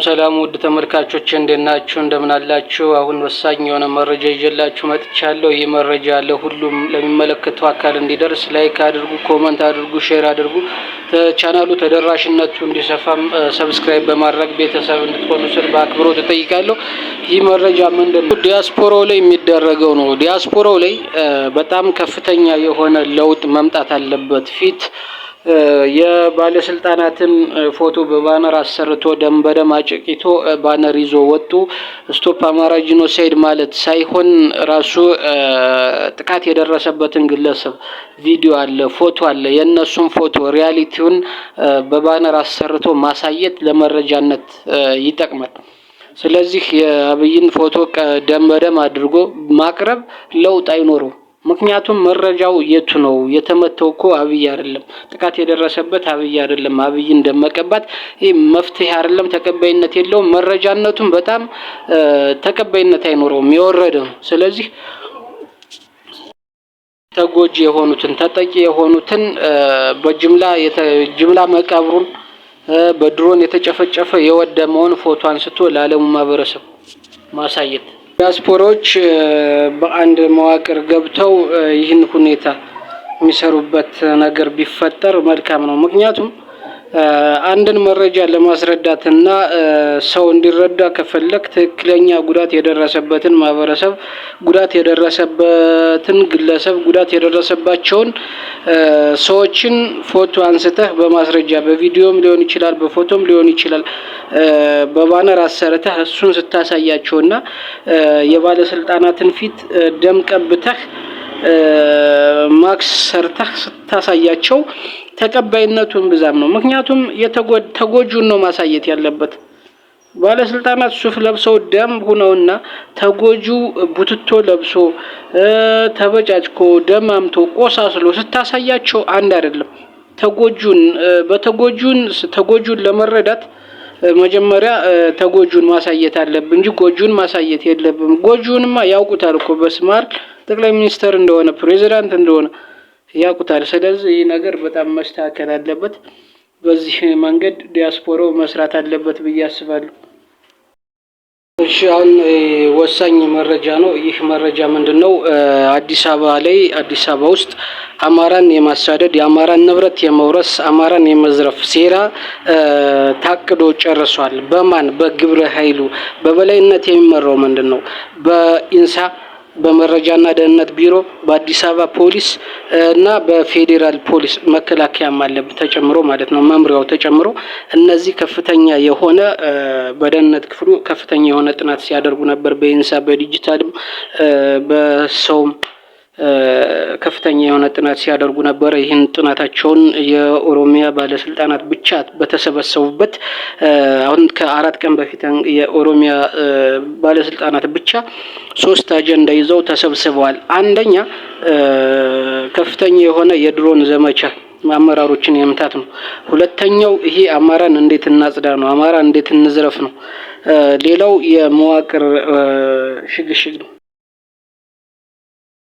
ሰላም ውድ ተመልካቾች እንደናችሁ እንደምን አላችሁ? አሁን ወሳኝ የሆነ መረጃ ይዤላችሁ መጥቻለሁ። ይህ መረጃ ለሁሉም ለሚመለከተው አካል እንዲደርስ ላይክ አድርጉ፣ ኮሜንት አድርጉ፣ ሼር አድርጉ። ቻናሉ ተደራሽነቱ እንዲሰፋም ሰብስክራይብ በማድረግ ቤተሰብ እንድትሆኑ ስል በአክብሮት እጠይቃለሁ። ይህ መረጃ ምንድነው? ዲያስፖራው ላይ የሚደረገው ነው። ዲያስፖራው ላይ በጣም ከፍተኛ የሆነ ለውጥ መምጣት አለበት። ፊት የባለስልጣናትን ፎቶ በባነር አሰርቶ ደም በደም አጭቂቶ ባነር ይዞ ወጡ። ስቶፕ አማራ ጂኖሳይድ ማለት ሳይሆን ራሱ ጥቃት የደረሰበትን ግለሰብ ቪዲዮ አለ፣ ፎቶ አለ። የነሱን ፎቶ ሪያሊቲውን በባነር አሰርቶ ማሳየት ለመረጃነት ይጠቅማል። ስለዚህ የአብይን ፎቶ ደም በደም አድርጎ ማቅረብ ለውጥ አይኖረው። ምክንያቱም መረጃው የቱ ነው? የተመተው እኮ አብይ አይደለም። ጥቃት የደረሰበት አብይ አይደለም። አብይን ደመቀባት ይሄ መፍትሄ አይደለም፣ ተቀባይነት የለውም። መረጃነቱም በጣም ተቀባይነት አይኖረውም፣ የወረደ ነው። ስለዚህ ተጎጂ የሆኑትን ተጠቂ የሆኑትን በጅምላ መቃብሩን በድሮን የተጨፈጨፈ የወደመውን ፎቶ አንስቶ ለዓለሙ ማህበረሰብ ማሳየት። ዲያስፖራዎች በአንድ መዋቅር ገብተው ይህን ሁኔታ የሚሰሩበት ነገር ቢፈጠር መልካም ነው። ምክንያቱም አንድን መረጃ ለማስረዳትና ሰው እንዲረዳ ከፈለክ ትክክለኛ ጉዳት የደረሰበትን ማህበረሰብ፣ ጉዳት የደረሰበትን ግለሰብ፣ ጉዳት የደረሰባቸውን ሰዎችን ፎቶ አንስተህ በማስረጃ በቪዲዮም ሊሆን ይችላል፣ በፎቶም ሊሆን ይችላል፣ በባነር አሰርተህ እሱን ስታሳያቸውና የባለስልጣናትን ፊት ደም ቀብተህ ማክስ ሰርተህ ስታሳያቸው ተቀባይነቱን ብዛም ነው። ምክንያቱም ተጎጁን ነው ማሳየት ያለበት። ባለስልጣናት ሱፍ ለብሰው ደም ሆነውና ተጎጁ ቡትቶ ለብሶ ተበጫጭቆ ደማምቶ ቆሳስሎ ስታሳያቸው አንድ አይደለም። ተጎጁን ለመረዳት መጀመሪያ ተጎጁን ማሳየት አለብን እንጂ ጎጁን ማሳየት የለብም። ጎጁንማ ያውቁታል እኮ በስማር ጠቅላይ ሚኒስተር እንደሆነ ፕሬዝዳንት እንደሆነ ያውቁታል። ስለዚህ ይህ ነገር በጣም መስተካከል አለበት። በዚህ መንገድ ዲያስፖራው መስራት አለበት ብዬ አስባለሁ። እሺ፣ አሁን ወሳኝ መረጃ ነው። ይህ መረጃ ምንድነው? አዲስ አበባ ውስጥ አማራን የማሳደድ የአማራን ንብረት የመውረስ አማራን የመዝረፍ ሴራ ታቅዶ ጨርሷል። በማን? በግብረ ኃይሉ በበላይነት የሚመራው ምንድነው? በኢንሳ በመረጃና ደህንነት ቢሮ፣ በአዲስ አበባ ፖሊስ እና በፌዴራል ፖሊስ መከላከያም አለበት ተጨምሮ ማለት ነው፣ መምሪያው ተጨምሮ። እነዚህ ከፍተኛ የሆነ በደህንነት ክፍሉ ከፍተኛ የሆነ ጥናት ሲያደርጉ ነበር። በኢንሳ በዲጂታልም በሰውም ከፍተኛ የሆነ ጥናት ሲያደርጉ ነበር። ይህን ጥናታቸውን የኦሮሚያ ባለስልጣናት ብቻ በተሰበሰቡበት አሁን ከ4 ቀን በፊት የኦሮሚያ ባለስልጣናት ብቻ 3 አጀንዳ ይዘው ተሰብስበዋል። አንደኛ ከፍተኛ የሆነ የድሮን ዘመቻ አመራሮችን የመምታት ነው። ሁለተኛው ይሄ አማራን እንዴት እናጽዳ ነው፣ አማራ እንዴት እንዝረፍ ነው። ሌላው የመዋቅር ሽግሽግ ነው።